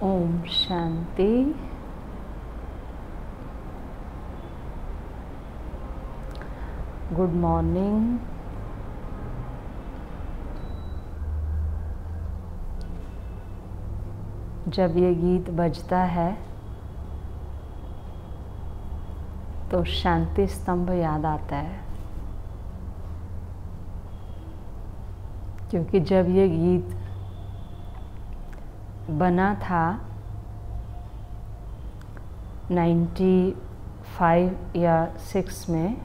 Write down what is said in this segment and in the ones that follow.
Om Shanti. Good morning. जब ये गीत बजता है तो शांति स्तंभ याद आता है, क्योंकि जब ये गीत बना था 95 या 6 में,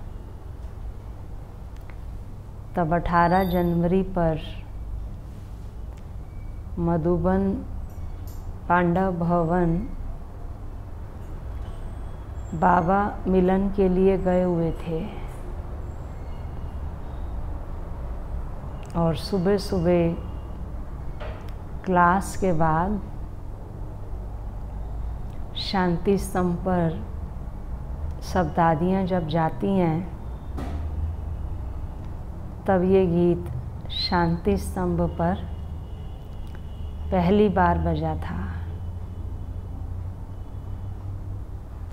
तब 18 जनवरी पर मधुबन पांडव भवन बाबा मिलन के लिए गए हुए थे। और सुबह सुबह क्लास के बाद शांति स्तंभ पर सब दादियाँ जब जाती हैं, तब ये गीत शांति स्तंभ पर पहली बार बजा था।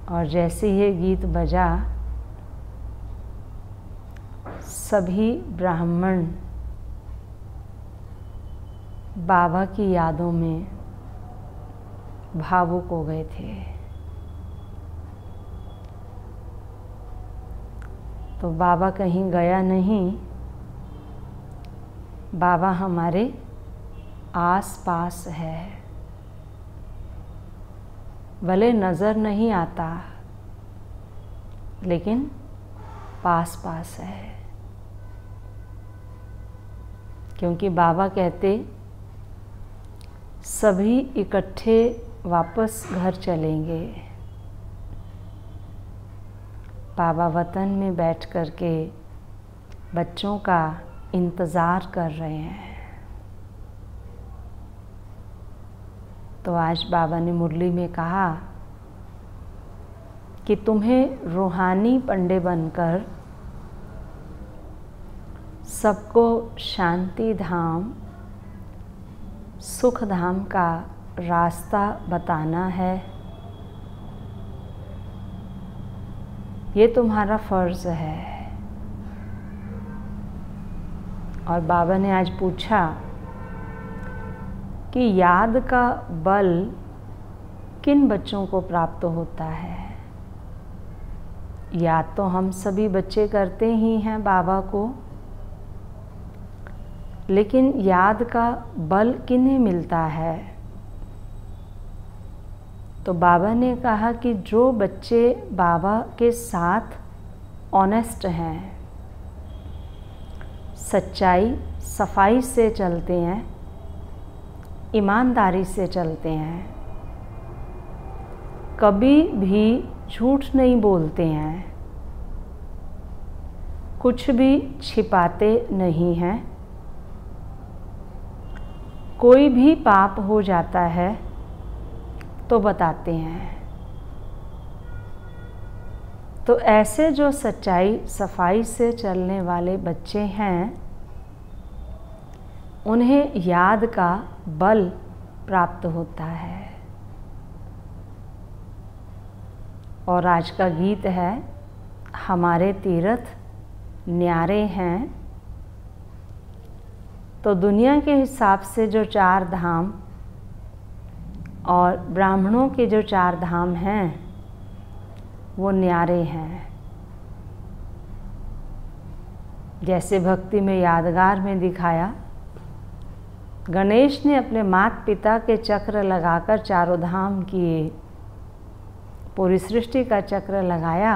और जैसे ये गीत बजा, सभी ब्राह्मण बाबा की यादों में भावुक हो गए थे। तो बाबा कहीं गया नहीं, बाबा हमारे आस पास है। भले नज़र नहीं आता, लेकिन पास पास है। क्योंकि बाबा कहते सभी इकट्ठे वापस घर चलेंगे। बाबा वतन में बैठ कर के बच्चों का इंतज़ार कर रहे हैं। तो आज बाबा ने मुरली में कहा कि तुम्हें रूहानी पंडे बनकर सबको शांति धाम, सुख धाम का रास्ता बताना है। ये तुम्हारा फ़र्ज़ है। और बाबा ने आज पूछा कि याद का बल किन बच्चों को प्राप्त होता है। याद तो हम सभी बच्चे करते ही हैं बाबा को, लेकिन याद का बल किन्हें मिलता है। तो बाबा ने कहा कि जो बच्चे बाबा के साथ ऑनेस्ट हैं, सच्चाई सफाई से चलते हैं, ईमानदारी से चलते हैं, कभी भी झूठ नहीं बोलते हैं, कुछ भी छिपाते नहीं हैं, कोई भी पाप हो जाता है तो बताते हैं। तो ऐसे जो सच्चाई सफाई से चलने वाले बच्चे हैं, उन्हें याद का बल प्राप्त होता है। और आज का गीत है, हमारे तीर्थ न्यारे हैं। तो दुनिया के हिसाब से जो 4 धाम और ब्राह्मणों के जो 4 धाम हैं, वो न्यारे हैं। जैसे भक्ति में यादगार में दिखाया, गणेश ने अपने माता पिता के चक्र लगाकर 4 धाम किए, पूरी सृष्टि का चक्र लगाया।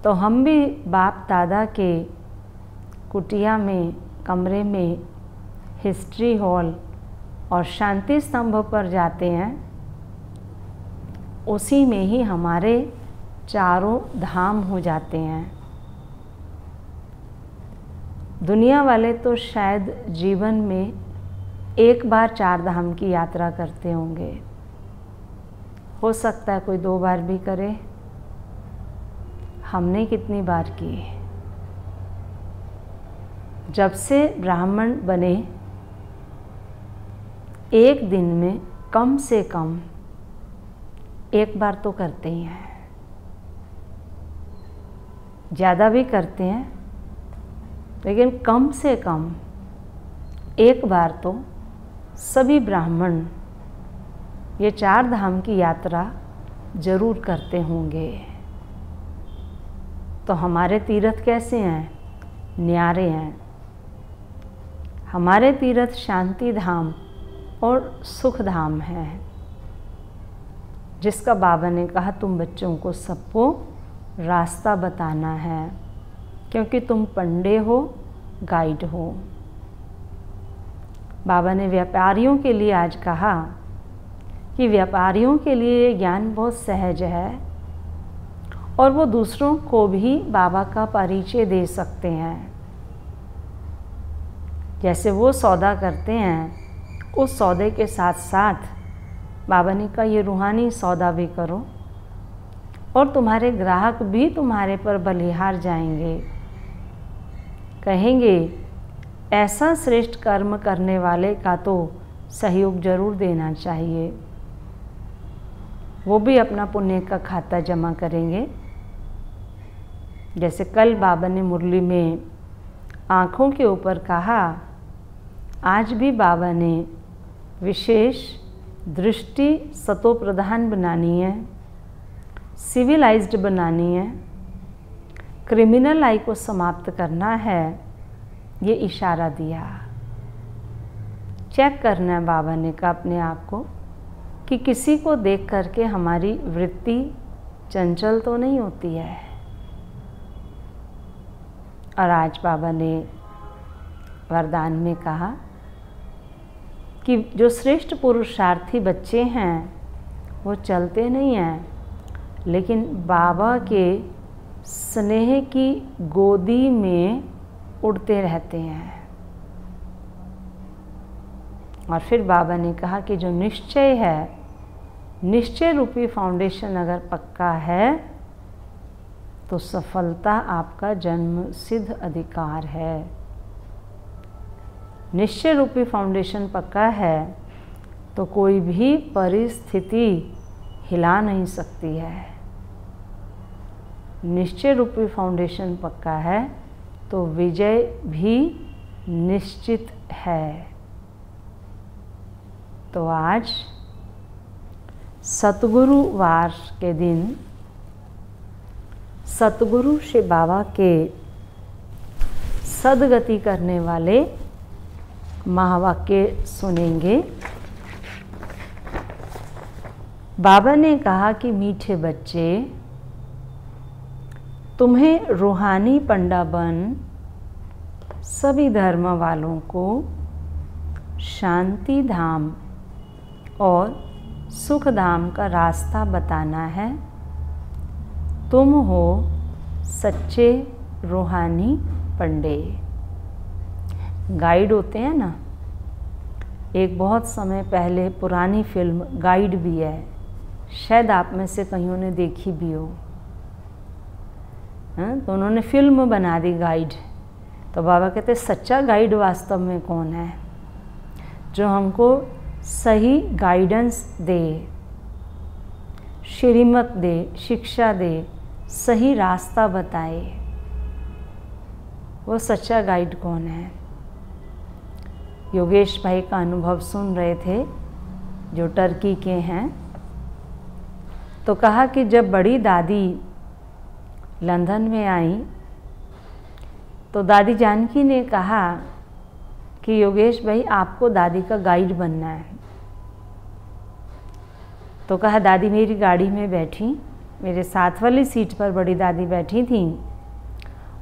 तो हम भी बाप दादा के कुटिया में, कमरे में, हिस्ट्री हॉल और शांति स्तंभ पर जाते हैं। उसी में ही हमारे 4 धाम हो जाते हैं। दुनिया वाले तो शायद जीवन में एक बार 4 धाम की यात्रा करते होंगे, हो सकता है कोई 2 बार भी करे। हमने कितनी बार की? जब से ब्राह्मण बने एक दिन में कम से कम एक बार तो करते ही हैं, ज़्यादा भी करते हैं, लेकिन कम से कम एक बार तो सभी ब्राह्मण ये 4 धाम की यात्रा जरूर करते होंगे। तो हमारे तीर्थ कैसे हैं? न्यारे हैं। हमारे तीर्थ शांति धाम और सुख धाम है, जिसका बाबा ने कहा तुम बच्चों को सबको रास्ता बताना है, क्योंकि तुम पंडे हो, गाइड हो। बाबा ने व्यापारियों के लिए आज कहा कि व्यापारियों के लिए ये ज्ञान बहुत सहज है और वो दूसरों को भी बाबा का परिचय दे सकते हैं। जैसे वो सौदा करते हैं, उस सौदे के साथ साथ बाबा ने कहा ये रूहानी सौदा भी करो और तुम्हारे ग्राहक भी तुम्हारे पर बलिहार जाएंगे, कहेंगे ऐसा श्रेष्ठ कर्म करने वाले का तो सहयोग जरूर देना चाहिए। वो भी अपना पुण्य का खाता जमा करेंगे। जैसे कल बाबा ने मुरली में आँखों के ऊपर कहा, आज भी बाबा ने विशेष दृष्टि सतोप्रधान बनानी है, सिविलाइज्ड बनानी है, क्रिमिनल आई को समाप्त करना है, ये इशारा दिया। चेक करना है बाबा ने कहा अपने आप को कि किसी को देख करके हमारी वृत्ति चंचल तो नहीं होती है। और आज बाबा ने वरदान में कहा कि जो श्रेष्ठ पुरुषार्थी बच्चे हैं वो चलते नहीं हैं, लेकिन बाबा के स्नेह की गोदी में उड़ते रहते हैं। और फिर बाबा ने कहा कि जो निश्चय है, निश्चय रूपी फाउंडेशन अगर पक्का है तो सफलता आपका जन्म सिद्ध अधिकार है। निश्चय रूपी फाउंडेशन पक्का है तो कोई भी परिस्थिति हिला नहीं सकती है। निश्चय रूपी फाउंडेशन पक्का है तो विजय भी निश्चित है। तो आज सतगुरुवार के दिन सतगुरु श्री बाबा के सद्गति करने वाले महावाक्य सुनेंगे। बाबा ने कहा कि मीठे बच्चे, तुम्हें रूहानी पंडा बन सभी धर्म वालों को शांति धाम और सुख धाम का रास्ता बताना है। तुम हो सच्चे रूहानी पंडे। गाइड होते हैं ना, एक बहुत समय पहले पुरानी फिल्म गाइड भी है, शायद आप में से कईयों ने देखी भी हो। तो उन्होंने फिल्म बना दी गाइड। तो बाबा कहते सच्चा गाइड वास्तव में कौन है? जो हमको सही गाइडेंस दे, श्रीमत दे, शिक्षा दे, सही रास्ता बताए, वो सच्चा गाइड कौन है? योगेश भाई का अनुभव सुन रहे थे, जो टर्की के हैं। तो कहा कि जब बड़ी दादी लंदन में आई तो दादी जानकी ने कहा कि योगेश भाई आपको दादी का गाइड बनना है। तो कहा दादी मेरी गाड़ी में बैठी, मेरे साथ वाली सीट पर बड़ी दादी बैठी थी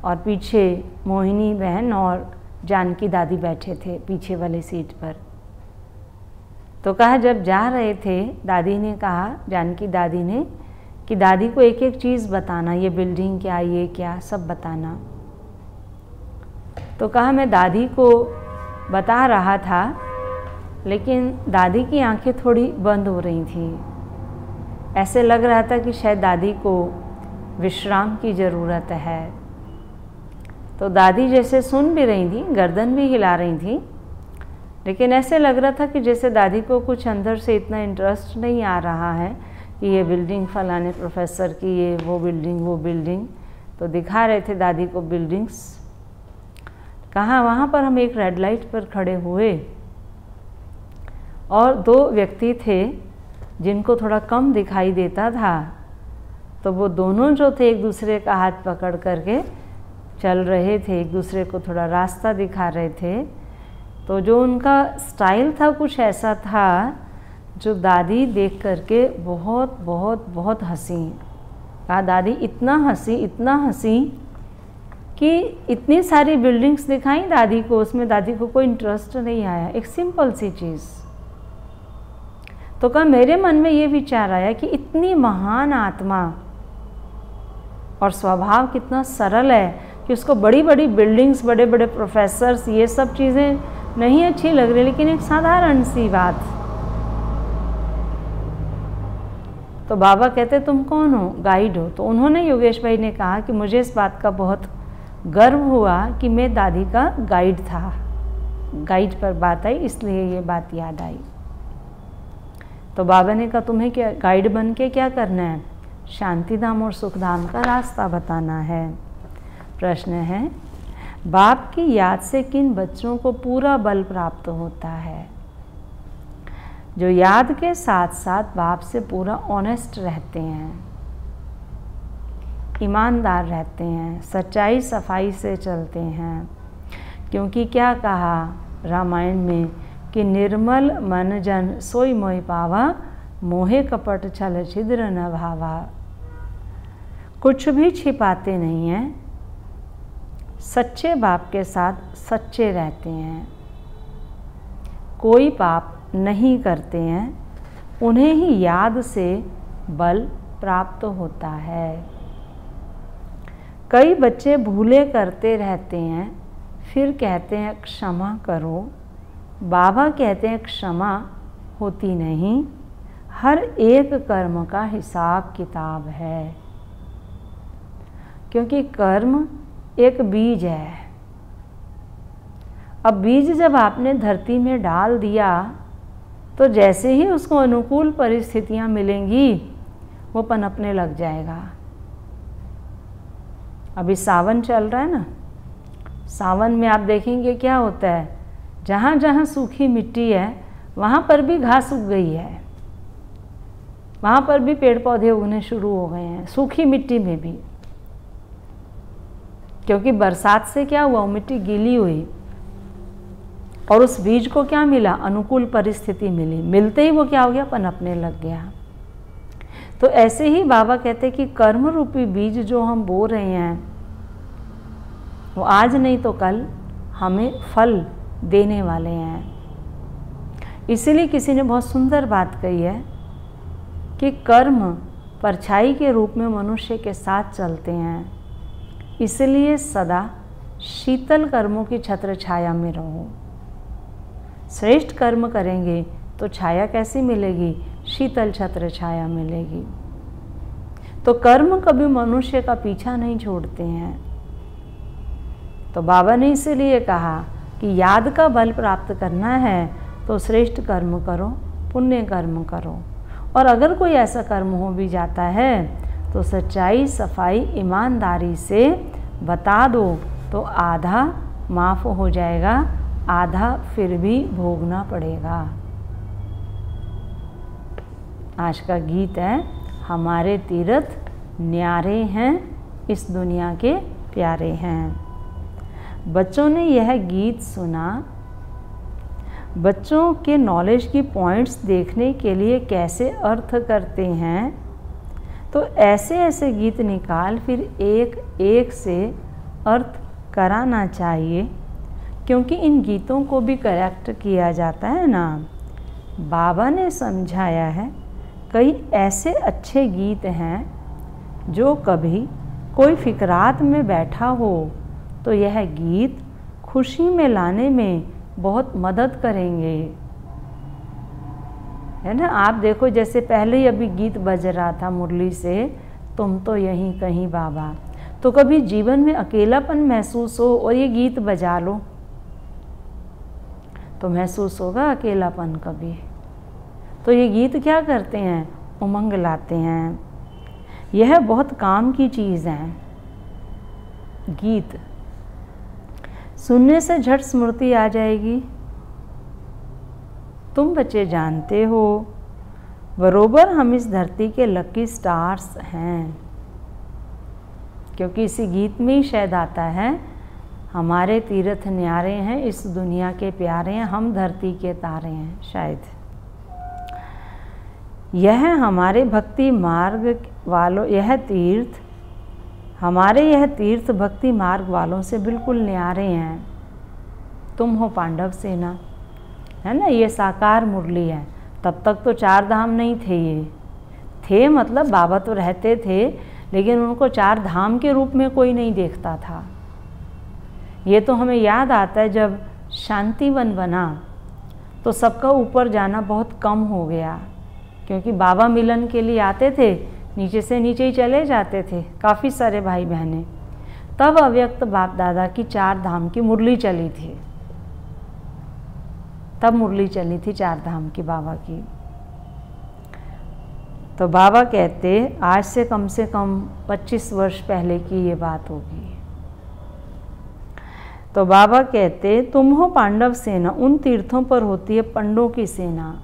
और पीछे मोहिनी बहन और जानकी दादी बैठे थे पीछे वाली सीट पर। तो कहा जब जा रहे थे दादी ने कहा, जानकी दादी ने, कि दादी को एक एक चीज़ बताना, ये बिल्डिंग क्या, ये क्या, सब बताना। तो कहा मैं दादी को बता रहा था, लेकिन दादी की आंखें थोड़ी बंद हो रही थी। ऐसे लग रहा था कि शायद दादी को विश्राम की ज़रूरत है। तो दादी जैसे सुन भी रही थी, गर्दन भी हिला रही थी, लेकिन ऐसे लग रहा था कि जैसे दादी को कुछ अंदर से इतना इंटरेस्ट नहीं आ रहा है कि ये बिल्डिंग फलाने प्रोफेसर की, ये वो बिल्डिंग। तो दिखा रहे थे दादी को बिल्डिंग्स। कहाँ, वहाँ पर हम एक रेड लाइट पर खड़े हुए और 2 व्यक्ति थे जिनको थोड़ा कम दिखाई देता था। तो वो दोनों जो थे एक दूसरे का हाथ पकड़ करके चल रहे थे, एक दूसरे को थोड़ा रास्ता दिखा रहे थे। तो जो उनका स्टाइल था कुछ ऐसा था जो दादी देख करके बहुत बहुत बहुत हंसी। कहा दादी इतना हंसी कि इतनी सारी बिल्डिंग्स दिखाई दादी को, उसमें दादी को कोई इंटरेस्ट नहीं आया, एक सिंपल सी चीज़। तो कहा मेरे मन में ये विचार आया कि इतनी महान आत्मा और स्वभाव कितना सरल है कि उसको बड़ी बड़ी बिल्डिंग्स, बड़े बड़े प्रोफेसर्स, ये सब चीज़ें नहीं अच्छी लग रही, लेकिन एक साधारण सी बात। तो बाबा कहते तुम कौन हो? गाइड हो। तो उन्होंने योगेश भाई ने कहा कि मुझे इस बात का बहुत गर्व हुआ कि मैं दादी का गाइड था। गाइड पर बात आई इसलिए ये बात याद आई। तो बाबा ने कहा तुम्हें क्या गाइड बन के क्या करना है? शांतिधाम और सुखधाम का रास्ता बताना है। प्रश्न है, बाप की याद से किन बच्चों को पूरा बल प्राप्त होता है? जो याद के साथ साथ बाप से पूरा ऑनेस्ट रहते हैं, ईमानदार रहते हैं, सच्चाई सफाई से चलते हैं। क्योंकि क्या कहा रामायण में कि निर्मल मन जन सोई मोहि पावा, मोहे कपट छल छिद्र न भावा। कुछ भी छिपाते नहीं हैं, सच्चे बाप के साथ सच्चे रहते हैं, कोई पाप नहीं करते हैं, उन्हें ही याद से बल प्राप्त होता है। कई बच्चे भूले करते रहते हैं, फिर कहते हैं क्षमा करो। बाबा कहते हैं क्षमा होती नहीं, हर एक कर्म का हिसाब किताब है। क्योंकि कर्म एक बीज है। अब बीज जब आपने धरती में डाल दिया तो जैसे ही उसको अनुकूल परिस्थितियां मिलेंगी वो पनपने लग जाएगा। अभी सावन चल रहा है ना, सावन में आप देखेंगे क्या होता है, जहाँ जहाँ सूखी मिट्टी है वहाँ पर भी घास उग गई है, वहाँ पर भी पेड़ पौधे उगने शुरू हो गए हैं, सूखी मिट्टी में भी। क्योंकि बरसात से क्या हुआ, मिट्टी गीली हुई और उस बीज को क्या मिला, अनुकूल परिस्थिति मिली। मिलते ही वो क्या हो गया, पनपने लग गया। तो ऐसे ही बाबा कहते कि कर्म रूपी बीज जो हम बो रहे हैं वो आज नहीं तो कल हमें फल देने वाले हैं। इसीलिए किसी ने बहुत सुंदर बात कही है कि कर्म परछाई के रूप में मनुष्य के साथ चलते हैं, इसलिए सदा शीतल कर्मों की छत्र छाया में रहो। श्रेष्ठ कर्म करेंगे तो छाया कैसी मिलेगी, शीतल छत्र छाया मिलेगी। तो कर्म कभी मनुष्य का पीछा नहीं छोड़ते हैं। तो बाबा ने इसीलिए कहा कि याद का बल प्राप्त करना है तो श्रेष्ठ कर्म करो, पुण्य कर्म करो। और अगर कोई ऐसा कर्म हो भी जाता है तो सच्चाई सफाई ईमानदारी से बता दो तो आधा माफ़ हो जाएगा, आधा फिर भी भोगना पड़ेगा। आज का गीत है, हमारे तीर्थ न्यारे हैं, इस दुनिया के प्यारे हैं। बच्चों ने यह गीत सुना। बच्चों के नॉलेज की पॉइंट्स देखने के लिए कैसे अर्थ करते हैं, तो ऐसे ऐसे गीत निकाल फिर एक एक से अर्थ कराना चाहिए, क्योंकि इन गीतों को भी करेक्ट किया जाता है ना। बाबा ने समझाया है कई ऐसे अच्छे गीत हैं जो कभी कोई फिक्रात में बैठा हो तो यह गीत खुशी में लाने में बहुत मदद करेंगे, है ना। आप देखो जैसे पहले ही अभी गीत बज रहा था मुरली से, तुम तो यहीं कहीं बाबा। तो कभी जीवन में अकेलापन महसूस हो और ये गीत बजा लो तो महसूस होगा अकेलापन कभी। तो ये गीत क्या करते हैं, उमंग लाते हैं। यह बहुत काम की चीज़ है। गीत सुनने से झट स्मृति आ जाएगी। तुम बच्चे जानते हो बरोबर हम इस धरती के लकी स्टार्स हैं, क्योंकि इसी गीत में ही शायद आता है हमारे तीर्थ न्यारे हैं, इस दुनिया के प्यारे हैं, हम धरती के तारे हैं। शायद यह हमारे भक्ति मार्ग वालों, यह तीर्थ हमारे, यह तीर्थ भक्ति मार्ग वालों से बिल्कुल न्यारे हैं। तुम हो पांडव सेना, है ना। ये साकार मुरली है। तब तक तो 4 धाम नहीं थे। ये थे मतलब बाबा तो रहते थे, लेकिन उनको 4 धाम के रूप में कोई नहीं देखता था। ये तो हमें याद आता है जब शांतिवन बना तो सबका ऊपर जाना बहुत कम हो गया, क्योंकि बाबा मिलन के लिए आते थे, नीचे से नीचे ही चले जाते थे काफ़ी सारे भाई बहनें। तब अव्यक्त बाप दादा की 4 धाम की मुरली चली थी। तब मुरली चली थी 4 धाम की बाबा की। तो बाबा कहते आज से कम 25 वर्ष पहले की ये बात होगी। तो बाबा कहते तुम हो पांडव सेना, उन तीर्थों पर होती है पंडों की सेना।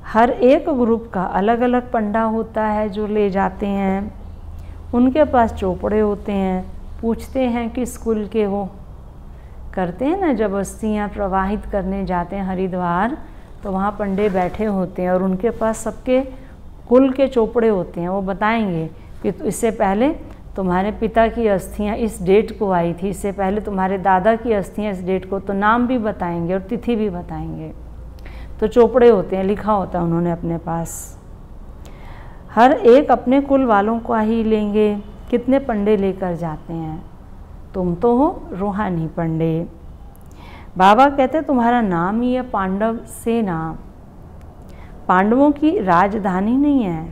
हर एक ग्रुप का अलग अलग पंडा होता है जो ले जाते हैं। उनके पास चोपड़े होते हैं, पूछते हैं कि स्कूल के हो। करते हैं ना, जब अस्थियाँ प्रवाहित करने जाते हैं हरिद्वार, तो वहाँ पंडे बैठे होते हैं और उनके पास सबके कुल के चोपड़े होते हैं। वो बताएंगे कि इससे पहले तुम्हारे पिता की अस्थियाँ इस डेट को आई थी, इससे पहले तुम्हारे दादा की अस्थियाँ इस डेट को, तो नाम भी बताएंगे और तिथि भी बताएंगे। तो चोपड़े होते हैं, लिखा होता है उन्होंने अपने पास। हर एक अपने कुल वालों को ही लेंगे। कितने पंडे लेकर जाते हैं? तुम तो हो रूहानी पंडे। बाबा कहते तुम्हारा नाम ही है पांडव सेना। पांडवों की राजधानी नहीं है।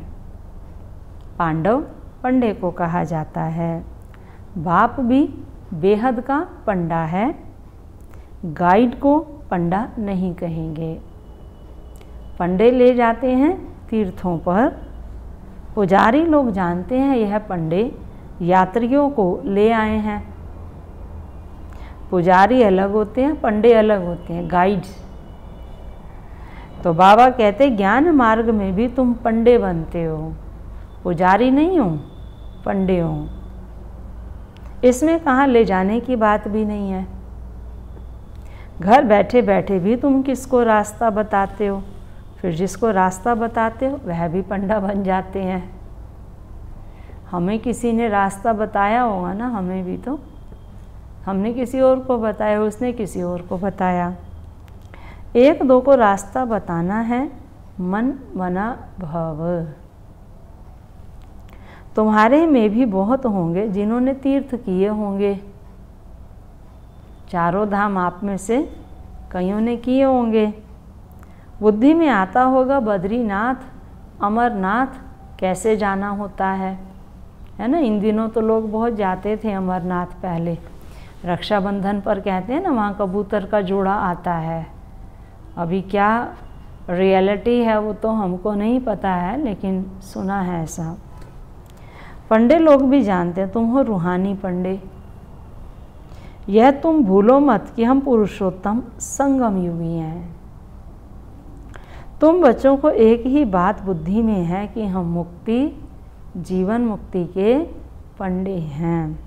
पांडव पंडे को कहा जाता है। बाप भी बेहद का पंडा है। गाइड को पंडा नहीं कहेंगे। पंडे ले जाते हैं तीर्थों पर। पुजारी लोग जानते हैं यह पंडे यात्रियों को ले आए हैं। पुजारी अलग होते हैं, पंडे अलग होते हैं, गाइड्स। तो बाबा कहते ज्ञान मार्ग में भी तुम पंडे बनते हो। पुजारी नहीं हो, पंडे हो। इसमें कहाँ ले जाने की बात भी नहीं है। घर बैठे बैठे भी तुम किसको रास्ता बताते हो, फिर जिसको रास्ता बताते हो वह भी पंडा बन जाते हैं। हमें किसी ने रास्ता बताया होगा ना, हमें भी तो, हमने किसी और को बताया, उसने किसी और को बताया। 1-2 को रास्ता बताना है, मन मना भव। तुम्हारे में भी बहुत होंगे जिन्होंने तीर्थ किए होंगे। 4 धाम आप में से कईयों ने किए होंगे। बुद्धि में आता होगा बद्रीनाथ, अमरनाथ कैसे जाना होता है ना। इन दिनों तो लोग बहुत जाते थे अमरनाथ। पहले रक्षाबंधन पर कहते हैं ना, वहाँ कबूतर का जोड़ा आता है। अभी क्या रियलिटी है वो तो हमको नहीं पता है, लेकिन सुना है ऐसा। पंडे लोग भी जानते हैं तुम हो रूहानी पंडे। यह तुम भूलो मत कि हम पुरुषोत्तम संगम युगी हैं। तुम बच्चों को एक ही बात बुद्धि में है कि हम मुक्ति, जीवन मुक्ति के पंडे हैं।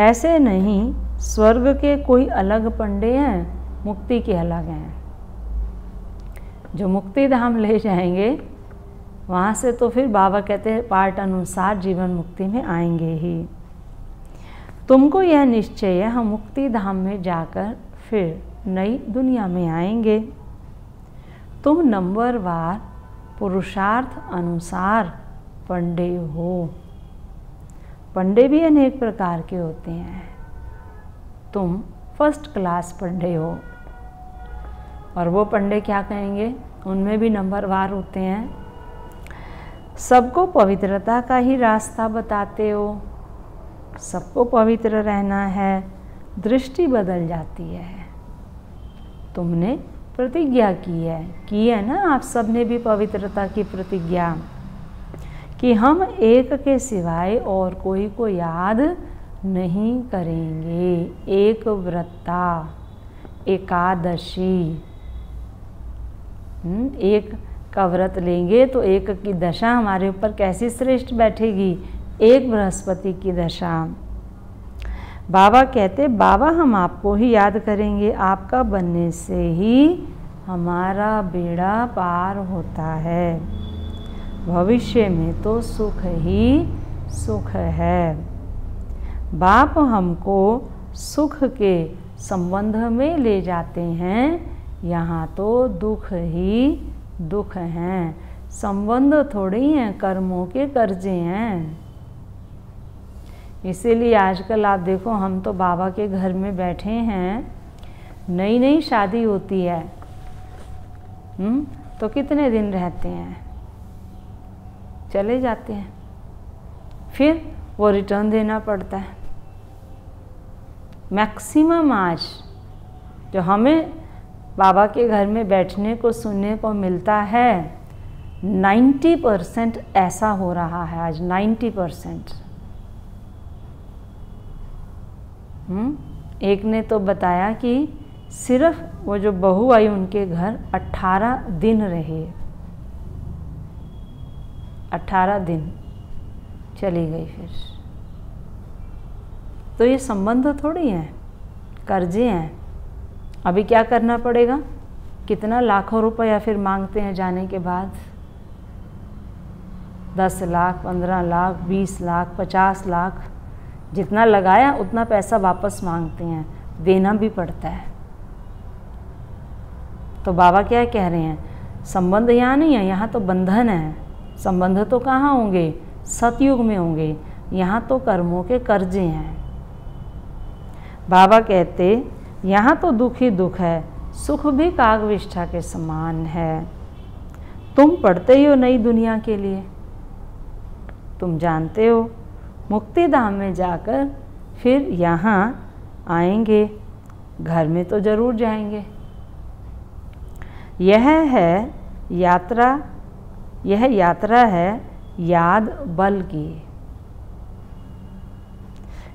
ऐसे नहीं स्वर्ग के कोई अलग पंडे हैं, मुक्ति के अलग हैं। जो मुक्ति धाम ले जाएंगे वहाँ से तो फिर बाबा कहते हैं पाठ अनुसार जीवन मुक्ति में आएंगे ही। तुमको यह निश्चय है हम मुक्ति धाम में जाकर फिर नई दुनिया में आएंगे। तुम नंबरवार पुरुषार्थ अनुसार पंडे हो। पंडे भी अनेक प्रकार के होते हैं। तुम फर्स्ट क्लास पंडे हो। और वो पंडे क्या कहेंगे, उनमें भी नंबरवार होते हैं। सबको पवित्रता का ही रास्ता बताते हो। सबको पवित्र रहना है। दृष्टि बदल जाती है। तुमने प्रतिज्ञा की है ना, आप सब ने भी पवित्रता की प्रतिज्ञा कि हम एक के सिवाय और कोई को याद नहीं करेंगे। एक व्रता, एकादशी, एक का व्रत लेंगे तो एक की दशा हमारे ऊपर कैसी श्रेष्ठ बैठेगी, एक बृहस्पति की दशा। बाबा कहते, बाबा हम आपको ही याद करेंगे, आपका बनने से ही हमारा बेड़ा पार होता है, भविष्य में तो सुख ही सुख है। बाप हमको सुख के संबंध में ले जाते हैं, यहाँ तो दुख ही दुख हैं। संबंध थोड़ी हैं, कर्मों के कर्जे हैं। इसीलिए आजकल आप देखो, हम तो बाबा के घर में बैठे हैं, नई नई शादी होती है तो कितने दिन रहते हैं, चले जाते हैं, फिर वो रिटर्न देना पड़ता है। मैक्सिमम आज जो हमें बाबा के घर में बैठने को सुनने को मिलता है, 90% ऐसा हो रहा है आज, 90%। एक ने तो बताया कि सिर्फ वो जो बहू आई उनके घर 18 दिन रहे, 18 दिन चली गई फिर। तो ये संबंध थोड़ी हैं, कर्जे हैं। अभी क्या करना पड़ेगा, कितना लाखों रुपया फिर मांगते हैं जाने के बाद, 10 लाख, 15 लाख, 20 लाख, 50 लाख, जितना लगाया उतना पैसा वापस मांगते हैं, देना भी पड़ता है। तो बाबा क्या कह रहे हैं, संबंध यहाँ नहीं है, यहाँ तो बंधन है। संबंध तो कहाँ होंगे, सतयुग में होंगे, यहाँ तो कर्मों के कर्जे हैं। बाबा कहते, यहाँ तो दुख ही दुख है, सुख भी कागविष्ठा के समान है। तुम पढ़ते ही हो नई दुनिया के लिए, तुम जानते हो मुक्ति धाम में जाकर फिर यहाँ आएंगे, घर में तो जरूर जाएंगे। यह यात्रा है याद बल की।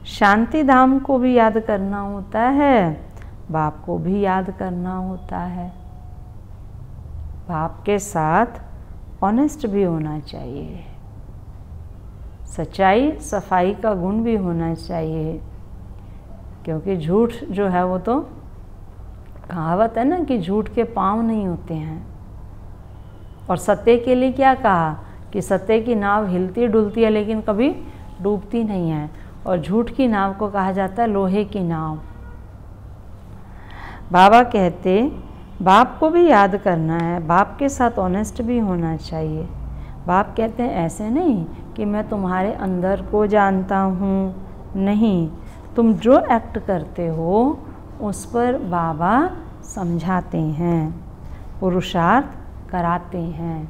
शांति धाम को भी याद करना होता है, बाप को भी याद करना होता है। बाप के साथ ऑनेस्ट भी होना चाहिए, सच्चाई सफाई का गुण भी होना चाहिए, क्योंकि झूठ जो है वो तो कहावत है ना कि झूठ के पाँव नहीं होते हैं। और सत्य के लिए क्या कहा कि सत्य की नाव हिलती डुलती है लेकिन कभी डूबती नहीं है, और झूठ की नाव को कहा जाता है लोहे की नाव। बाबा कहते, बाप को भी याद करना है, बाप के साथ ऑनेस्ट भी होना चाहिए। बाप कहते हैं ऐसे नहीं कि मैं तुम्हारे अंदर को जानता हूँ, नहीं, तुम जो एक्ट करते हो उस पर बाबा समझाते हैं, पुरुषार्थ कराते हैं।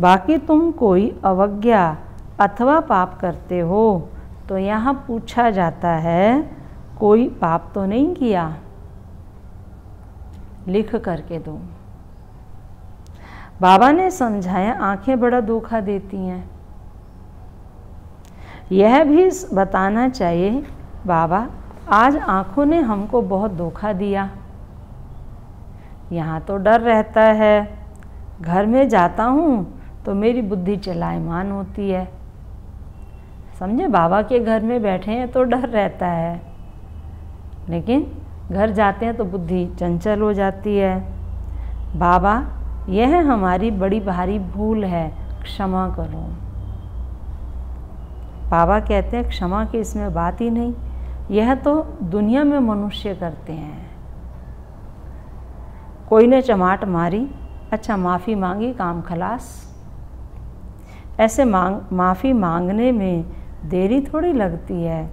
बाकी तुम कोई अवज्ञा अथवा पाप करते हो तो यहाँ पूछा जाता है, कोई पाप तो नहीं किया, लिख करके दो। बाबा ने समझाया, आंखें बड़ा धोखा देती हैं। यह भी बताना चाहिए, बाबा आज आंखों ने हमको बहुत धोखा दिया। यहाँ तो डर रहता है, घर में जाता हूँ तो मेरी बुद्धि चलायमान होती है। समझे, बाबा के घर में बैठे हैं तो डर रहता है, लेकिन घर जाते हैं तो बुद्धि चंचल हो जाती है। बाबा यह हमारी बड़ी भारी भूल है, क्षमा करो। बाबा कहते हैं क्षमा की इसमें बात ही नहीं, यह तो दुनिया में मनुष्य करते हैं। कोई ने चमाट मारी, अच्छा माफ़ी मांगी, काम खलास। ऐसे माफ़ी मांगने में देरी थोड़ी लगती है।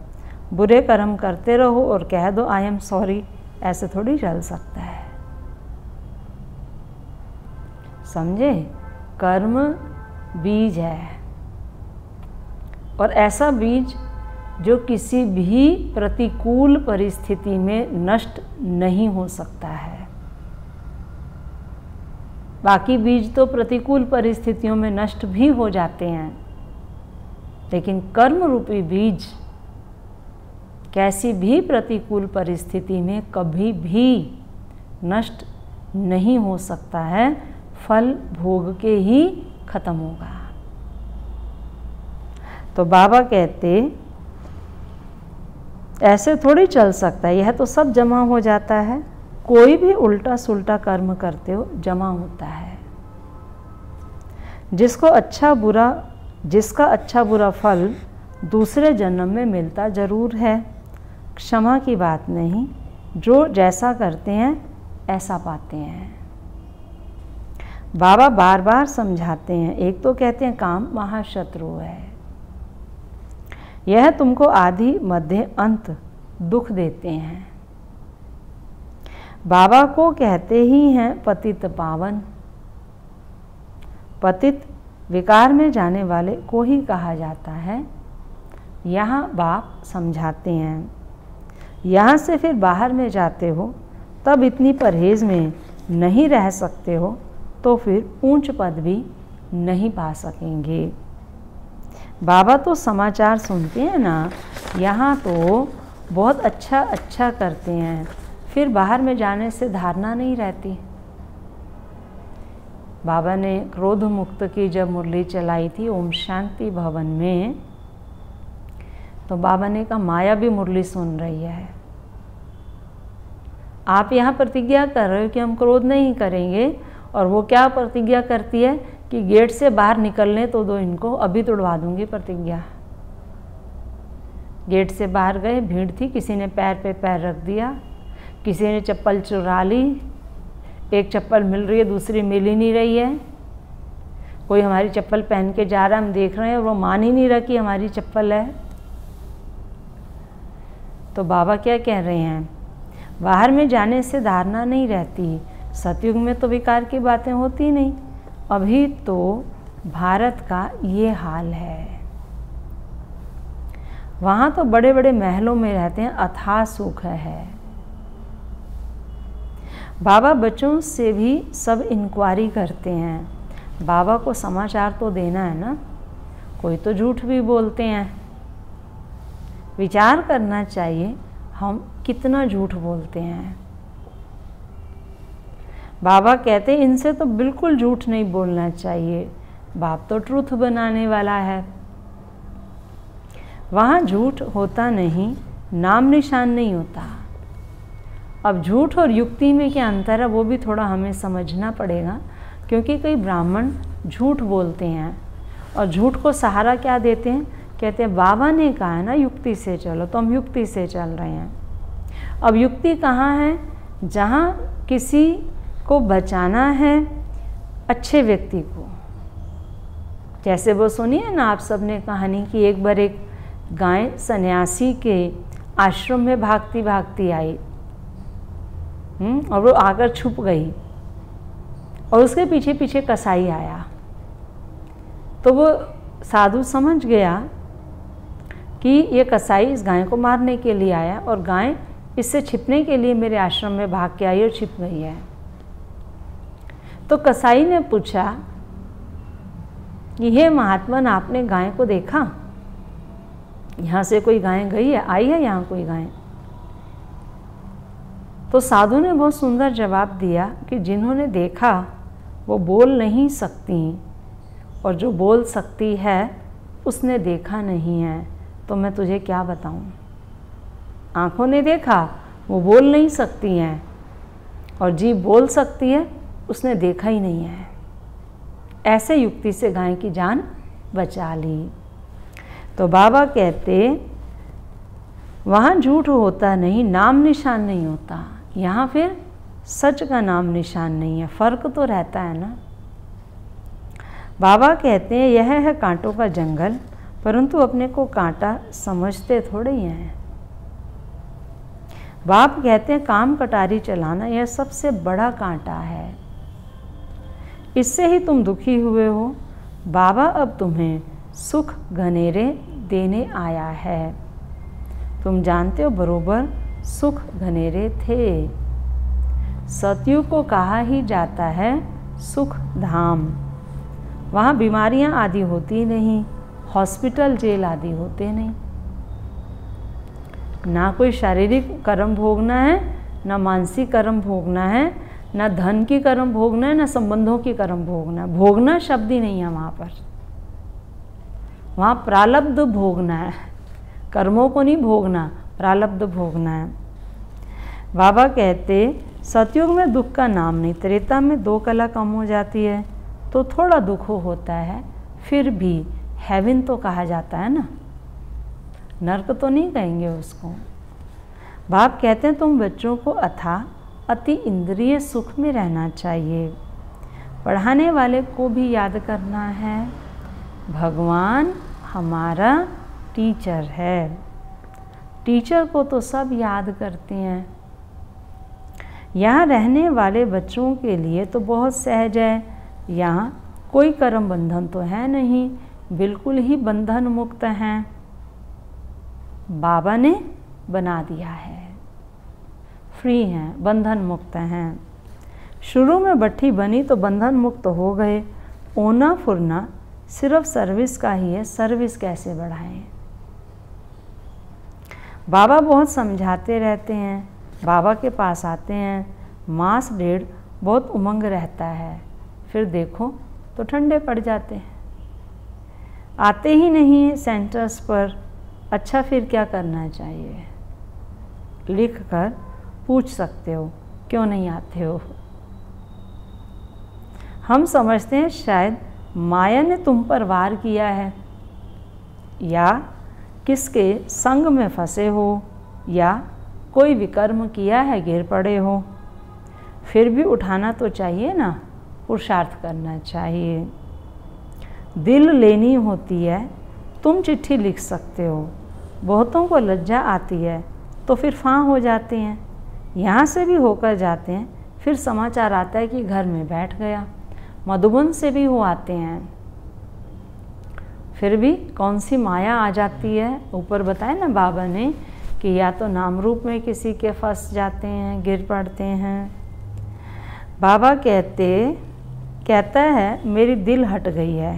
बुरे कर्म करते रहो और कह दो आई एम सॉरी, ऐसे थोड़ी चल सकता है। समझे, कर्म बीज है, और ऐसा बीज जो किसी भी प्रतिकूल परिस्थिति में नष्ट नहीं हो सकता है। बाकी बीज तो प्रतिकूल परिस्थितियों में नष्ट भी हो जाते हैं, लेकिन कर्म रूपी बीज कैसी भी प्रतिकूल परिस्थिति में कभी भी नष्ट नहीं हो सकता है, फल भोग के ही खत्म होगा। तो बाबा कहते ऐसे थोड़ी चल सकता है, यह तो सब जमा हो जाता है। कोई भी उल्टा सुल्टा कर्म करते हो जमा होता है। जिसका अच्छा बुरा फल दूसरे जन्म में मिलता जरूर है, क्षमा की बात नहीं। जो जैसा करते हैं ऐसा पाते हैं। बाबा बार बार समझाते हैं। एक तो कहते हैं काम महाशत्रु है, यह तुमको आदि मध्य अंत दुख देते हैं। बाबा को कहते ही हैं पतित पावन। पतित विकार में जाने वाले को ही कहा जाता है। यहाँ बाप समझाते हैं, यहाँ से फिर बाहर में जाते हो तब इतनी परहेज में नहीं रह सकते हो तो फिर ऊंच पद भी नहीं पा सकेंगे। बाबा तो समाचार सुनते हैं ना, यहाँ तो बहुत अच्छा करते हैं, फिर बाहर में जाने से धारणा नहीं रहती। बाबा ने क्रोध मुक्त की जब मुरली चलाई थी ओम शांति भवन में, तो बाबा ने कहा माया भी मुरली सुन रही है। आप यहाँ प्रतिज्ञा कर रहे हो कि हम क्रोध नहीं करेंगे, और वो क्या प्रतिज्ञा करती है कि गेट से बाहर निकलने तो दो इनको, अभी तोड़वा दूंगी प्रतिज्ञा। गेट से बाहर गए, भीड़ थी, किसी ने पैर पे पैर रख दिया, किसी ने चप्पल चुरा ली। एक चप्पल मिल रही है, दूसरी मिल ही नहीं रही है। कोई हमारी चप्पल पहन के जा रहा है, हम देख रहे हैं, और वो मान ही नहीं रहा कि हमारी चप्पल है। तो बाबा क्या कह रहे हैं, बाहर में जाने से धारणा नहीं रहती। सतयुग में तो विकार की बातें होती नहीं। अभी तो भारत का ये हाल है। वहाँ तो बड़े बड़े महलों में रहते हैं, अथाह सुख है। बाबा बच्चों से भी सब इंक्वायरी करते हैं। बाबा को समाचार तो देना है ना, कोई तो झूठ भी बोलते हैं। विचार करना चाहिए हम कितना झूठ बोलते हैं। बाबा कहते हैं इनसे तो बिल्कुल झूठ नहीं बोलना चाहिए, बाप तो ट्रूथ बनाने वाला है। वहाँ झूठ होता नहीं, नाम निशान नहीं होता। अब झूठ और युक्ति में क्या अंतर है वो भी थोड़ा हमें समझना पड़ेगा, क्योंकि कई ब्राह्मण झूठ बोलते हैं और झूठ को सहारा क्या देते हैं, कहते हैं बाबा ने कहा है ना युक्ति से चलो, तो हम युक्ति से चल रहे हैं। अब युक्ति कहाँ है, जहाँ किसी को बचाना है अच्छे व्यक्ति को। जैसे वो सुनिए ना आप सबने कहानी कि एक बार एक गाय सन्यासी के आश्रम में भागती भागती आई, और वो आकर छुप गई, और उसके पीछे पीछे कसाई आया। तो वो साधु समझ गया कि ये कसाई इस गाय को मारने के लिए आया, और गाय इससे छिपने के लिए मेरे आश्रम में भाग के आई और छिप गई है। तो कसाई ने पूछा कि हे महात्मन, आपने गाय को देखा? यहाँ से कोई गाय गई है, आई है यहाँ कोई गाय? तो साधु ने बहुत सुंदर जवाब दिया कि जिन्होंने देखा वो बोल नहीं सकती, और जो बोल सकती है उसने देखा नहीं है, तो मैं तुझे क्या बताऊं। आँखों ने देखा, वो बोल नहीं सकती हैं, और जीभ बोल सकती है, उसने देखा ही नहीं है। ऐसे युक्ति से गाय की जान बचा ली। तो बाबा कहते वहाँ झूठ होता नहीं, नाम निशान नहीं होता, यहाँ फिर सच का नाम निशान नहीं है। फर्क तो रहता है ना। बाबा कहते हैं यह है कांटों का जंगल, परंतु अपने को कांटा समझते थोड़े ही हैं। बाप कहते हैं काम कटारी चलाना यह सबसे बड़ा कांटा है, इससे ही तुम दुखी हुए हो। बाबा अब तुम्हें सुख घनेरे देने आया है। तुम जानते हो बरोबर सुख घनेरे थे। सतयुग को कहा ही जाता है सुख धाम। वहाँ बीमारियाँ आदि होती नहीं, हॉस्पिटल जेल आदि होते नहीं। ना कोई शारीरिक कर्म भोगना है, ना मानसिक कर्म भोगना है, ना धन की कर्म भोगना है, ना संबंधों की कर्म भोगना है। भोगना शब्द ही नहीं है वहाँ पर। वहाँ प्रारब्ध भोगना है, कर्मों को नहीं भोगना, प्रारब्ध भोगना है। बाबा कहते सतयुग में दुख का नाम नहीं, त्रेता में 2 कला कम हो जाती है तो थोड़ा दुख होता है, फिर भी हेवन तो कहा जाता है ना, नर्क तो नहीं कहेंगे उसको। बाप कहते हैं तुम बच्चों को अति इंद्रिय सुख में रहना चाहिए। पढ़ाने वाले को भी याद करना है, भगवान हमारा टीचर है। टीचर को तो सब याद करते हैं। यहाँ रहने वाले बच्चों के लिए तो बहुत सहज है। यहाँ कोई कर्म बंधन तो है नहीं, बिल्कुल ही बंधन मुक्त हैं। बाबा ने बना दिया है, फ्री हैं, बंधन मुक्त हैं। शुरू में भट्ठी बनी तो बंधन मुक्त हो गए। ओना फुरना सिर्फ सर्विस का ही है, सर्विस कैसे बढ़ाएं। बाबा बहुत समझाते रहते हैं। बाबा के पास आते हैं, मास डेढ़ बहुत उमंग रहता है, फिर देखो तो ठंडे पड़ जाते हैं, आते ही नहीं है सेंटर्स पर। अच्छा फिर क्या करना चाहिए? लिख कर पूछ सकते हो क्यों नहीं आते हो। हम समझते हैं शायद माया ने तुम पर वार किया है, या किसके संग में फंसे हो, या कोई विकर्म किया है, गिर पड़े हो। फिर भी उठाना तो चाहिए ना, पुरुषार्थ करना चाहिए। दिल लेनी होती है, तुम चिट्ठी लिख सकते हो। बहुतों को लज्जा आती है तो फिर फां हो जाते हैं, यहाँ से भी होकर जाते हैं, फिर समाचार आता है कि घर में बैठ गया। मधुबन से भी हो आते हैं, फिर भी कौन सी माया आ जाती है। ऊपर बताया ना बाबा ने कि या तो नाम रूप में किसी के फंस जाते हैं, गिर पड़ते हैं। बाबा कहता है मेरी दिल हट गई है।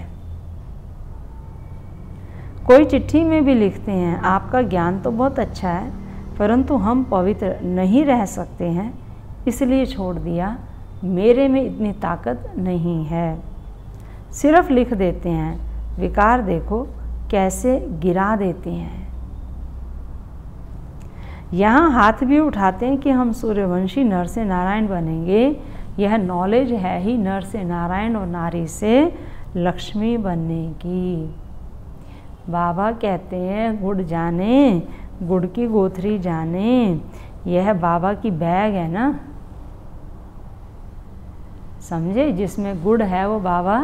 कोई चिट्ठी में भी लिखते हैं आपका ज्ञान तो बहुत अच्छा है, परंतु हम पवित्र नहीं रह सकते हैं, इसलिए छोड़ दिया। मेरे में इतनी ताकत नहीं है। सिर्फ लिख देते हैं, विकार देखो कैसे गिरा देते हैं। यहाँ हाथ भी उठाते हैं कि हम सूर्यवंशी नर से नारायण बनेंगे। यह नॉलेज है ही नर से नारायण और नारी से लक्ष्मी बनने की। बाबा कहते हैं गुड़ जाने, गुड़ की गोथरी जाने। यह बाबा की बैग है ना, समझे, जिसमें गुड़ है वो बाबा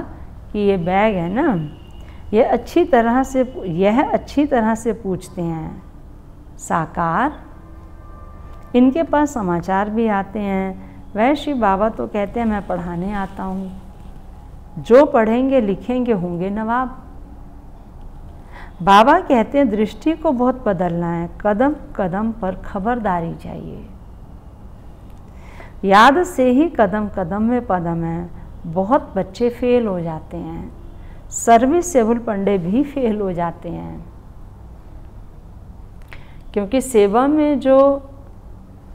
की ये बैग है ना। यह अच्छी तरह से पूछते हैं साकार। इनके पास समाचार भी आते हैं। वैश्य बाबा तो कहते हैं मैं पढ़ाने आता हूँ, जो पढ़ेंगे लिखेंगे होंगे नवाब। बाबा कहते हैं दृष्टि को बहुत बदलना है, कदम कदम पर खबरदारी चाहिए। याद से ही कदम कदम में पदम है। बहुत बच्चे फेल हो जाते हैं, सर्विस सेवल पंडे भी फेल हो जाते हैं, क्योंकि सेवा में जो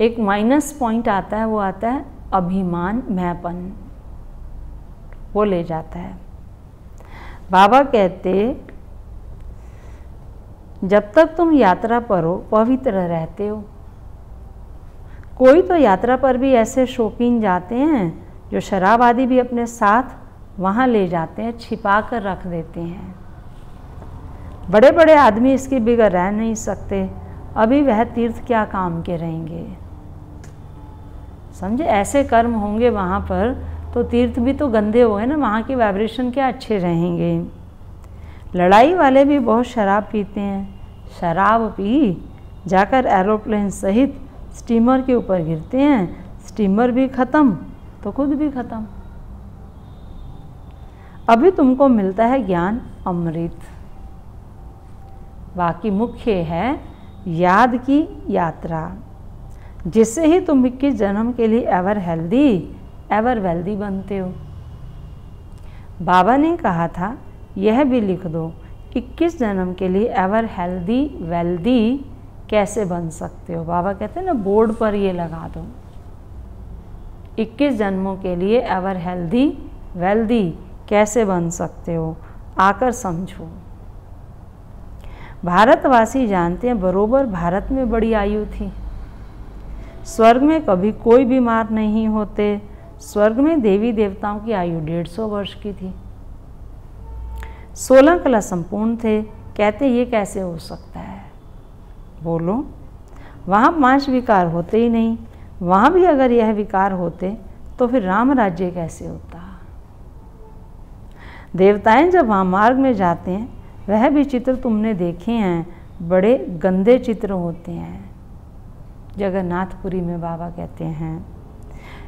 एक माइनस पॉइंट आता है वो आता है अभिमान, मैंपन, वो ले जाता है। बाबा कहते जब तक तुम यात्रा पर हो पवित्र रहते हो। कोई तो यात्रा पर भी ऐसे शौकीन जाते हैं जो शराब आदि भी अपने साथ वहाँ ले जाते हैं, छिपा कर रख देते हैं। बड़े बड़े आदमी इसके बिगड़ रह नहीं सकते, अभी वह तीर्थ क्या काम के रहेंगे। समझे, ऐसे कर्म होंगे वहाँ पर तो तीर्थ भी तो गंदे हो गए ना, वहाँ की वाइब्रेशन क्या अच्छे रहेंगे। लड़ाई वाले भी बहुत शराब पीते हैं, शराब पी जाकर एरोप्लेन सहित स्टीमर के ऊपर गिरते हैं, स्टीमर भी ख़त्म तो खुद भी ख़त्म। अभी तुमको मिलता है ज्ञान अमृत। बाकी मुख्य है याद की यात्रा, जिससे ही तुम 21 जन्म के लिए एवर हेल्दी एवर वेल्दी बनते हो। बाबा ने कहा था यह भी लिख दो, 21 जन्म के लिए एवर हेल्दी वेल्दी कैसे बन सकते हो। बाबा कहते हैं ना, बोर्ड पर ये लगा दो, 21 जन्मों के लिए एवर हेल्दी वेल्दी कैसे बन सकते हो, आकर समझो। भारतवासी जानते हैं बरोबर भारत में बड़ी आयु थी। स्वर्ग में कभी कोई बीमार नहीं होते। स्वर्ग में देवी देवताओं की आयु 150 वर्ष की थी। 16 कला संपूर्ण थे। कहते ये कैसे हो सकता है, बोलो। वहाँ 5 विकार होते ही नहीं। वहाँ भी अगर यह विकार होते तो फिर राम राज्य कैसे होता। देवताएं जब वहाँ मार्ग में जाते हैं, वह भी चित्र तुमने देखे हैं, बड़े गंदे चित्र होते हैं। जगन्नाथपुरी में बाबा कहते हैं,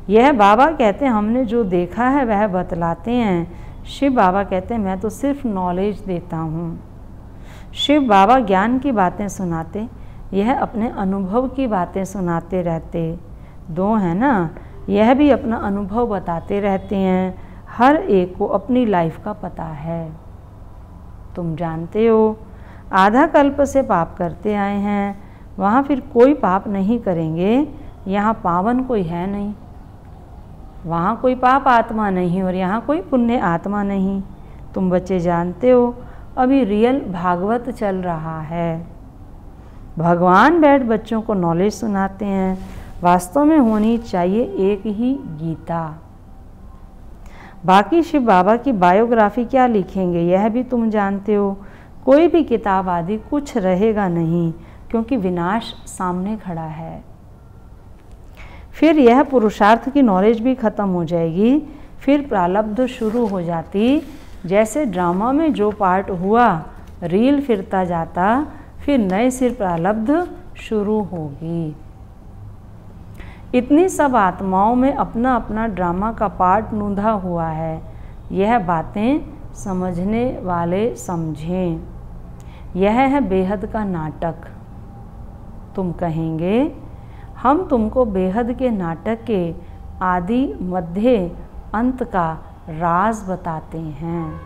यह बाबा कहते हैं हमने जो देखा है वह बतलाते हैं। शिव बाबा कहते हैं मैं तो सिर्फ नॉलेज देता हूँ। शिव बाबा ज्ञान की बातें सुनाते, यह अपने अनुभव की बातें सुनाते रहते। दो हैं ना, यह भी अपना अनुभव बताते रहते हैं। हर एक को अपनी लाइफ का पता है। तुम जानते हो आधा कल्प से पाप करते आए हैं, वहाँ फिर कोई पाप नहीं करेंगे। यहाँ पावन कोई है नहीं, वहाँ कोई पाप आत्मा नहीं और यहाँ कोई पुण्य आत्मा नहीं। तुम बच्चे जानते हो अभी रियल भागवत चल रहा है। भगवान बैठ बच्चों को नॉलेज सुनाते हैं। वास्तव में होनी चाहिए एक ही गीता। बाकी शिव बाबा की बायोग्राफी क्या लिखेंगे यह भी तुम जानते हो। कोई भी किताब आदि कुछ रहेगा नहीं, क्योंकि विनाश सामने खड़ा है। फिर यह पुरुषार्थ की नॉलेज भी खत्म हो जाएगी। फिर प्रारब्ध शुरू हो जाती। जैसे ड्रामा में जो पार्ट हुआ, रील फिरता जाता, फिर नए सिर प्रारब्ध शुरू होगी। इतनी सब आत्माओं में अपना अपना ड्रामा का पार्ट नूंधा हुआ है। यह बातें समझने वाले समझें। यह है बेहद का नाटक। तुम कहेंगे हम तुमको बेहद के नाटक के आदि मध्य अंत का राज बताते हैं।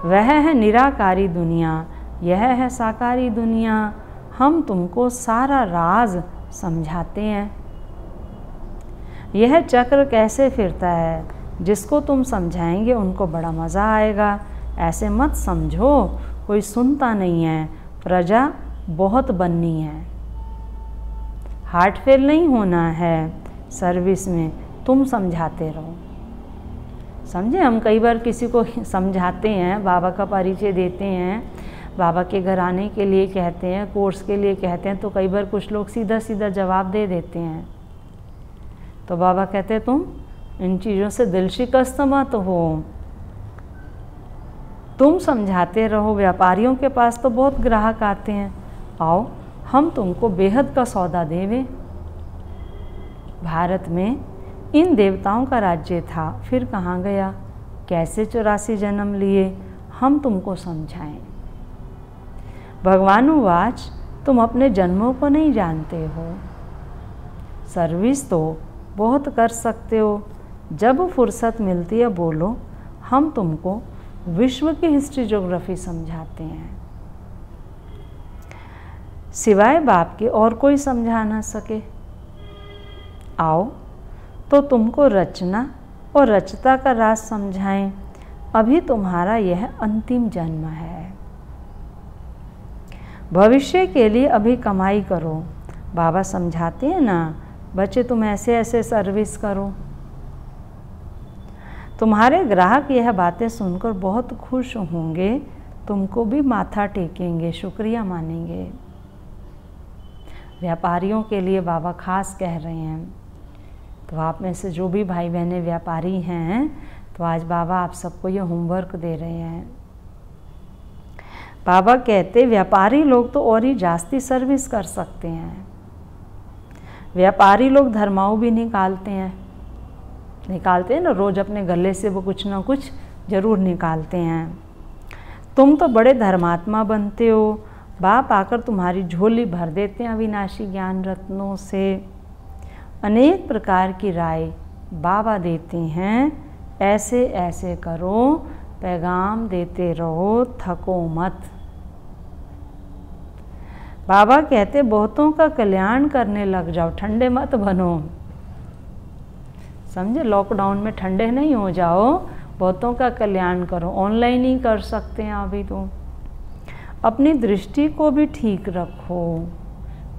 वह है निराकारी दुनिया, यह है साकारी दुनिया। हम तुमको सारा राज समझाते हैं। यह चक्र कैसे फिरता है, जिसको तुम समझाएंगे उनको बड़ा मज़ा आएगा। ऐसे मत समझो कोई सुनता नहीं है, प्रजा बहुत बननी है। हार्ट फेल नहीं होना है सर्विस में, तुम समझाते रहो। समझे, हम कई बार किसी को समझाते हैं, बाबा का परिचय देते हैं, बाबा के घर आने के लिए कहते हैं, कोर्स के लिए कहते हैं, तो कई बार कुछ लोग सीधा सीधा जवाब दे देते हैं। तो बाबा कहते हैं तुम इन चीज़ों से दिल शिकस्त मत हो, तुम समझाते रहो। व्यापारियों के पास तो बहुत ग्राहक आते हैं, आओ हम तुमको बेहद का सौदा देवे। भारत में इन देवताओं का राज्य था, फिर कहाँ गया, कैसे 84 जन्म लिए, हम तुमको समझाएं। भगवानुवाच तुम अपने जन्मों को नहीं जानते हो। सर्विस तो बहुत कर सकते हो, जब फुर्सत मिलती है बोलो, हम तुमको विश्व की हिस्ट्री ज्योग्राफी समझाते हैं। सिवाय बाप के और कोई समझा ना सके। आओ तो तुमको रचना और रचता का राज समझाएं। अभी तुम्हारा यह अंतिम जन्म है। भविष्य के लिए अभी कमाई करो। बाबा समझाते हैं ना, बच्चे तुम ऐसे ऐसे सर्विस करो। तुम्हारे ग्राहक यह बातें सुनकर बहुत खुश होंगे, तुमको भी माथा टेकेंगे, शुक्रिया मानेंगे। व्यापारियों के लिए बाबा खास कह रहे हैं। तो आप में से जो भी भाई बहनें व्यापारी हैं, तो आज बाबा आप सबको ये होमवर्क दे रहे हैं। बाबा कहते व्यापारी लोग तो और ही जास्ती सर्विस कर सकते हैं। व्यापारी लोग धर्माऊ भी निकालते हैं ना, रोज़ अपने गले से वो कुछ ना कुछ जरूर निकालते हैं। तुम तो बड़े धर्मात्मा बनते हो, बाप आकर तुम्हारी झोली भर देते हैं अविनाशी ज्ञान रत्नों से। अनेक प्रकार की राय बाबा देते हैं, ऐसे ऐसे करो, पैगाम देते रहो, थको मत। बाबा कहते बहुतों का कल्याण करने लग जाओ, ठंडे मत बनो। समझे, लॉकडाउन में ठंडे नहीं हो जाओ, बहुतों का कल्याण करो। ऑनलाइन ही कर सकते हैं अभी तो। अपनी दृष्टि को भी ठीक रखो,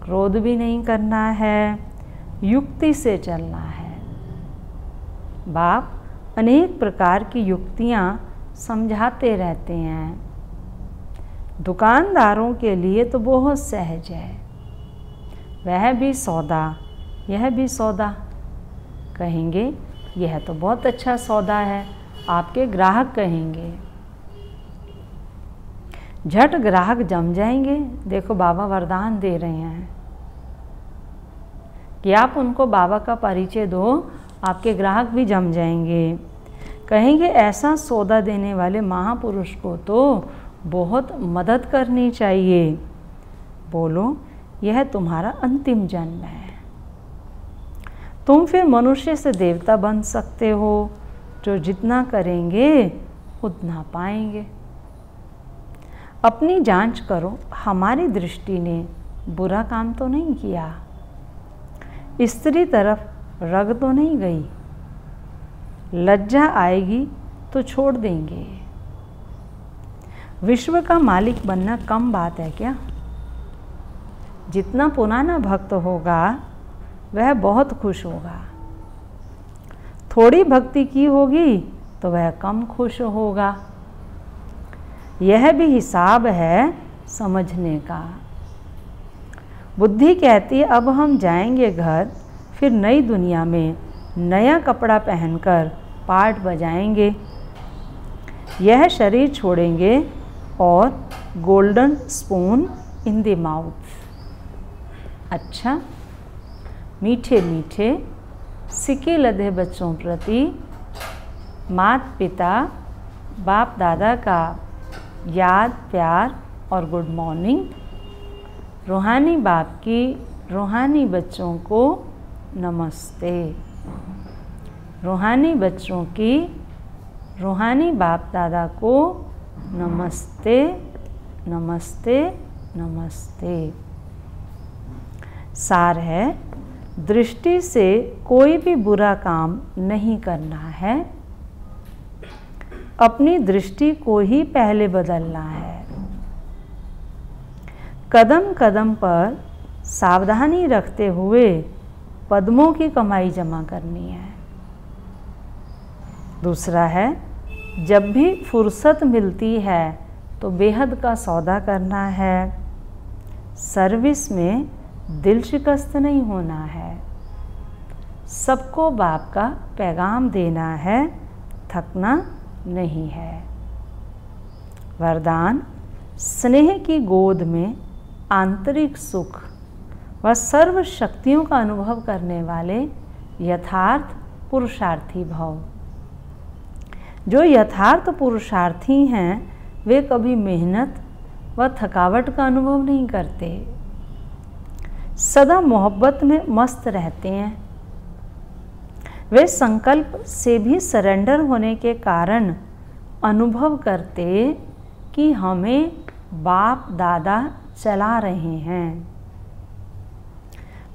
क्रोध भी नहीं करना है, युक्ति से चलना है। बाप अनेक प्रकार की युक्तियाँ समझाते रहते हैं। दुकानदारों के लिए तो बहुत सहज है, वह भी सौदा, यह भी सौदा। कहेंगे यह तो बहुत अच्छा सौदा है, आपके ग्राहक कहेंगे, झट ग्राहक जम जाएंगे। देखो बाबा वरदान दे रहे हैं कि आप उनको बाबा का परिचय दो, आपके ग्राहक भी जम जाएंगे। कहेंगे ऐसा सौदा देने वाले महापुरुष को तो बहुत मदद करनी चाहिए। बोलो यह तुम्हारा अंतिम जन्म है, तुम फिर मनुष्य से देवता बन सकते हो, जो जितना करेंगे उतना पाएंगे। अपनी जांच करो, हमारी दृष्टि ने बुरा काम तो नहीं किया, स्त्री तरफ रग तो नहीं गई, लज्जा आएगी तो छोड़ देंगे। विश्व का मालिक बनना कम बात है क्या? जितना पुराना भक्त होगा वह बहुत खुश होगा, थोड़ी भक्ति की होगी तो वह कम खुश होगा। यह भी हिसाब है समझने का। बुद्धि कहती है अब हम जाएंगे घर, फिर नई दुनिया में नया कपड़ा पहनकर पाठ बजाएंगे, यह शरीर छोड़ेंगे और golden spoon in the mouth. अच्छा, मीठे मीठे सिक्के लदे बच्चों प्रति माता पिता बाप दादा का याद प्यार और गुड मॉर्निंग। रूहानी बाप की रूहानी बच्चों को नमस्ते। रूहानी बच्चों की रूहानी बाप दादा को नमस्ते नमस्ते नमस्ते। सार है, दृष्टि से कोई भी बुरा काम नहीं करना है, अपनी दृष्टि को ही पहले बदलना है। कदम कदम पर सावधानी रखते हुए पद्मों की कमाई जमा करनी है। दूसरा है, जब भी फुर्सत मिलती है तो बेहद का सौदा करना है। सर्विस में दिल शिकस्त नहीं होना है, सबको बाप का पैगाम देना है, थकना नहीं है। वरदान, स्नेह की गोद में आंतरिक सुख व सर्व शक्तियों का अनुभव करने वाले यथार्थ पुरुषार्थी भव। जो यथार्थ पुरुषार्थी हैं वे कभी मेहनत व थकावट का अनुभव नहीं करते, सदा मोहब्बत में मस्त रहते हैं। वे संकल्प से भी सरेंडर होने के कारण अनुभव करते कि हमें बाप दादा चला रहे हैं।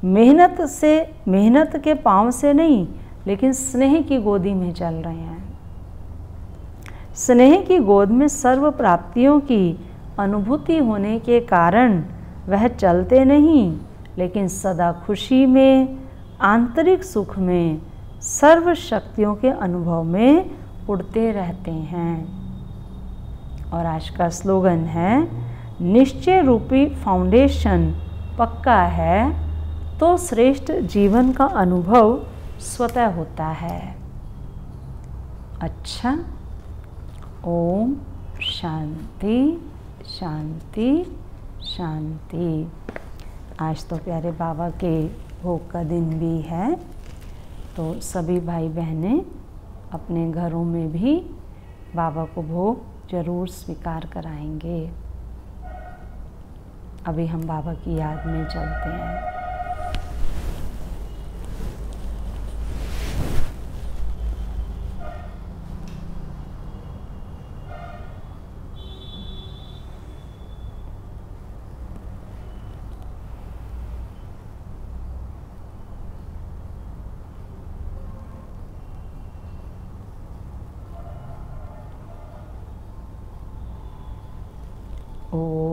मेहनत के पांव से नहीं, लेकिन स्नेह की गोदी में चल रहे हैं। स्नेह की गोद में सर्व प्राप्तियों की अनुभूति होने के कारण वह चलते नहीं, लेकिन सदा खुशी में, आंतरिक सुख में, सर्व शक्तियों के अनुभव में उड़ते रहते हैं। और आज का स्लोगन है, निश्चय रूपी फाउंडेशन पक्का है तो श्रेष्ठ जीवन का अनुभव स्वतः होता है। अच्छा, ओम शांति शांति शांति। आज तो प्यारे बाबा के भोग का दिन भी है, तो सभी भाई बहनें अपने घरों में भी बाबा को भोग जरूर स्वीकार कराएंगे। अभी हम बाबा की याद में चलते हैं। ओ